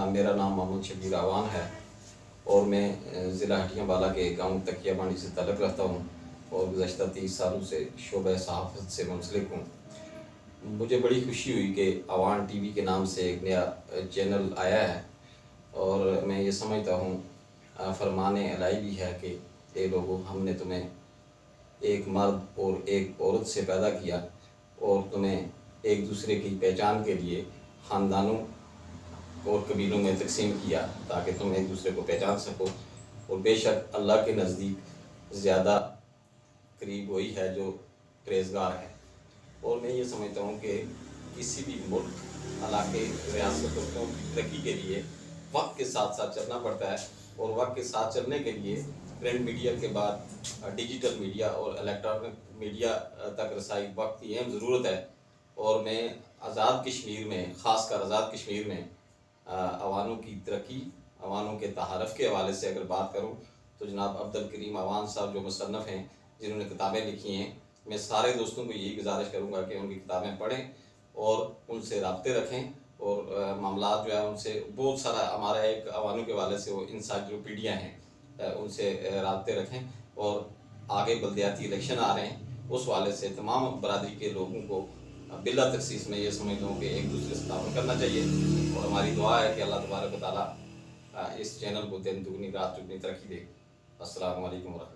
میرا نام محمد شبیر اعوان ہے اور میں ضلع ہٹیاں بالا کے گاؤں تکیہ بانڈی سے تعلق رکھتا ہوں اور گزشتہ 30 سالوں سے شعبہ صحافت سے منسلک ہوں۔ مجھے بڑی خوشی ہوئی کہ اعوان ٹی وی کے نام سے ایک نیا چینل آیا ہے اور میں یہ سمجھتا ہوں فرمان الہی بھی ہے کہ اے لوگوں، ہم نے تمہیں ایک مرد اور ایک عورت سے پیدا کیا اور تمہیں ایک دوسرے کی پہچان کے لیے خاندانوں اور قبیلوں میں تقسیم کیا تاکہ تم ایک دوسرے کو پہچان سکو، اور بے شک اللہ کے نزدیک زیادہ قریب وہی ہے جو پرہیزگار ہے۔ اور میں یہ سمجھتا ہوں کہ کسی بھی ملک، علاقے، ریاست اور قوم کی ترقی کے لیے وقت کے ساتھ ساتھ چلنا پڑتا ہے، اور وقت کے ساتھ چلنے کے لیے پرنٹ میڈیا کے بعد ڈیجیٹل میڈیا اور الیکٹرانک میڈیا تک رسائی وقت کی اہم ضرورت ہے۔ اور میں آزاد کشمیر میں، خاص کر آزاد کشمیر میں اعوانوں کی ترقی، اعوانوں کے تعارف کے حوالے سے اگر بات کروں تو جناب عبدالکریم اعوان صاحب جو مصنف ہیں، جنہوں نے کتابیں لکھی ہیں، میں سارے دوستوں کو یہی گزارش کروں گا کہ ان کی کتابیں پڑھیں اور ان سے رابطے رکھیں، اور معاملات جو ہے ان سے بہت سارا ہمارا ایک اعوانوں کے حوالے سے وہ انسائکلوپیڈیا ہیں، ان سے رابطے رکھیں۔ اور آگے بلدیاتی الیکشن آ رہے ہیں، اس حوالے سے تمام برادری کے لوگوں کو بلا تخصیص میں یہ سمجھتا ہوں کہ ایک دوسرے سے تعاون کرنا چاہیے، اور ہماری دعا ہے کہ اللہ تبارک و تعالیٰ اس چینل کو دن دگنی رات چگنی ترقی دے۔ السلام علیکم ورحمۃ اللہ۔